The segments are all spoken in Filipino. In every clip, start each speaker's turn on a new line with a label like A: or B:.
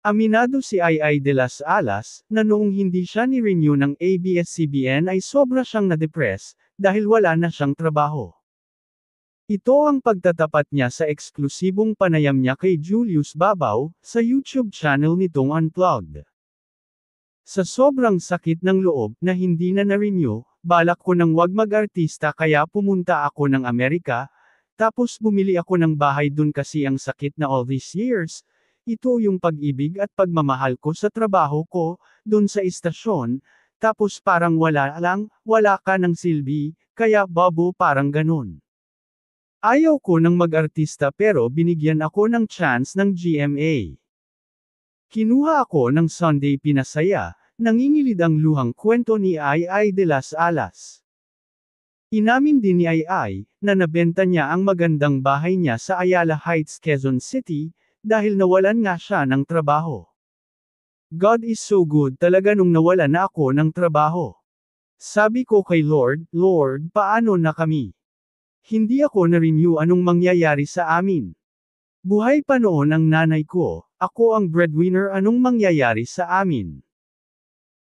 A: Aminado si Ai de las Alas, na noong hindi siya ni-renew ng ABS-CBN ay sobra siyang na-depress, dahil wala na siyang trabaho. Ito ang pagtatapat niya sa eksklusibong panayam niya kay Julius Babaw, sa YouTube channel nitong Unplugged. Sa sobrang sakit ng loob na hindi na na-renew, balak ko nang wag mag-artista kaya pumunta ako ng Amerika, tapos bumili ako ng bahay dun kasi ang sakit na all these years. Ito yung pag-ibig at pagmamahal ko sa trabaho ko, dun sa istasyon, tapos parang wala ka ng silbi, kaya bobo parang ganun. Ayaw ko nang mag-artista pero binigyan ako ng chance ng GMA. Kinuha ako ng Sunday Pinasaya, nangingilid ang luhang kwento ni Ai de las Alas. Inamin din ni Ai, na nabenta niya ang magandang bahay niya sa Ayala Heights, Quezon City, dahil nawalan nga siya ng trabaho. God is so good talaga nung nawalan na ako ng trabaho. Sabi ko kay Lord, paano na kami? Hindi ako na-renew, anong mangyayari sa amin? Buhay pa noon ang nanay ko, ako ang breadwinner, anong mangyayari sa amin?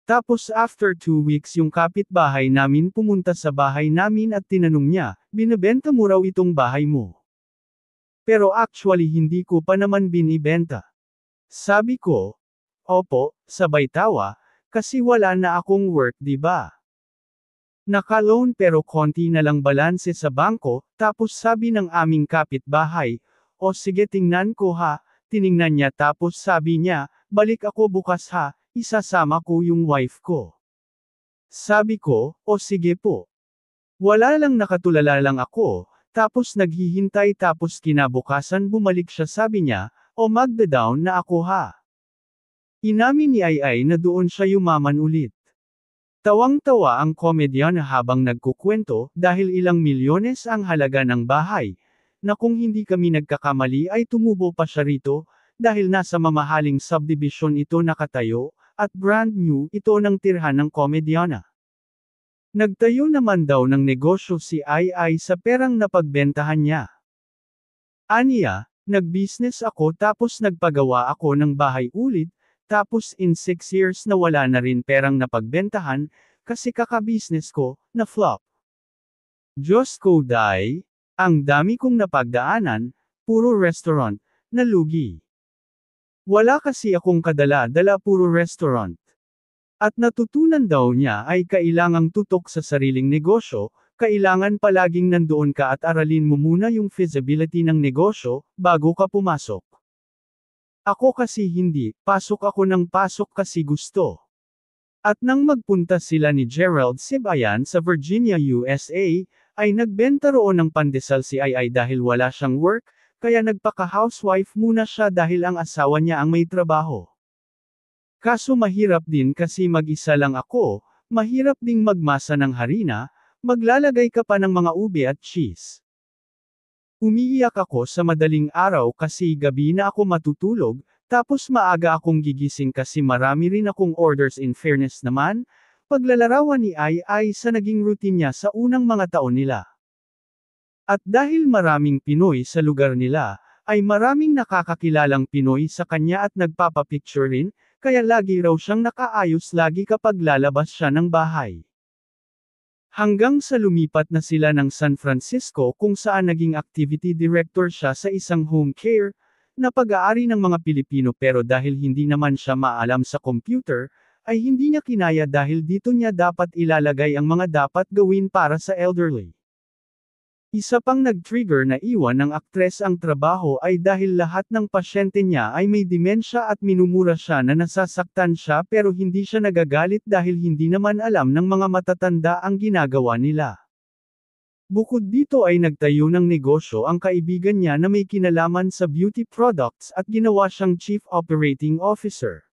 A: Tapos after 2 weeks yung kapitbahay namin pumunta sa bahay namin at tinanong niya, binebenta mo raw itong bahay mo? Pero actually hindi ko pa naman binibenta. Sabi ko, opo, sabay tawa, kasi wala na akong work, di ba? Naka-loan pero konti na lang balanse sa bangko, tapos sabi ng aming kapitbahay, o sige tingnan ko ha, tiningnan niya tapos sabi niya, balik ako bukas ha, isasama ko yung wife ko. Sabi ko, o sige po. Wala lang, nakatulala lang ako. Tapos naghihintay, tapos kinabukasan bumalik siya, sabi niya, o magda-down na ako ha. Inamin ni Ai na doon siya yumaman ulit. Tawang-tawa ang komedyana habang nagkukwento, dahil ilang milyones ang halaga ng bahay, na kung hindi kami nagkakamali ay tumubo pa siya rito, dahil nasa mamahaling subdivision ito nakatayo, at brand new ito ng tirhan ng komedyana. Nagtayo naman daw ng negosyo si Ai sa perang napagbentahan niya. Aniya, nag-business ako tapos nagpagawa ako ng bahay ulit, tapos in 6 years na wala na rin perang napagbentahan, kasi kaka-business ko, na flop. Diyos ko day, ang dami kong napagdaanan, puro restaurant, na lugi. Wala kasi akong kadala-dala, puro restaurant. At natutunan daw niya ay kailangang tutok sa sariling negosyo, kailangan palaging nandoon ka at aralin mo muna yung feasibility ng negosyo, bago ka pumasok. Ako kasi hindi, pasok ako ng pasok kasi gusto. At nang magpunta sila ni Gerald Sibayan sa Virginia, USA, ay nagbenta roon ng pandesal si Ai dahil wala siyang work, kaya nagpaka-housewife muna siya dahil ang asawa niya ang may trabaho. Kaso mahirap din kasi mag-isa lang ako, mahirap ding magmasa ng harina, maglalagay ka pa ng mga ube at cheese. Umiiyak ako sa madaling araw kasi gabi na ako matutulog, tapos maaga akong gigising kasi marami rin akong orders. In fairness naman, paglalarawan ni Ai sa naging routine niya sa unang mga taon nila. At dahil maraming Pinoy sa lugar nila, ay maraming nakakakilalang Pinoy sa kanya at nagpapapicture rin, kaya lagi raw siyang nakaayos lagi kapag lalabas siya ng bahay. Hanggang sa lumipat na sila ng San Francisco kung saan naging activity director siya sa isang home care, na pag-aari ng mga Pilipino, pero dahil hindi naman siya maalam sa computer, ay hindi niya kinaya dahil dito niya dapat ilalagay ang mga dapat gawin para sa elderly. Isa pang nag-trigger na iwan ng aktres ang trabaho ay dahil lahat ng pasyente niya ay may demensya at minumura siya na nasasaktan siya pero hindi siya nagagalit dahil hindi naman alam ng mga matatanda ang ginagawa nila. Bukod dito ay nagtayo ng negosyo ang kaibigan niya na may kinalaman sa beauty products at ginawa siyang Chief Operating Officer.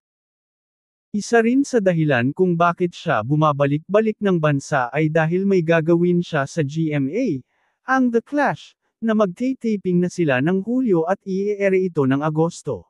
A: Isa rin sa dahilan kung bakit siya bumabalik-balik ng bansa ay dahil may gagawin siya sa GMA, ang The Clash, na magte-taping na sila ng Hulyo at i-e-ere ito ng Agosto.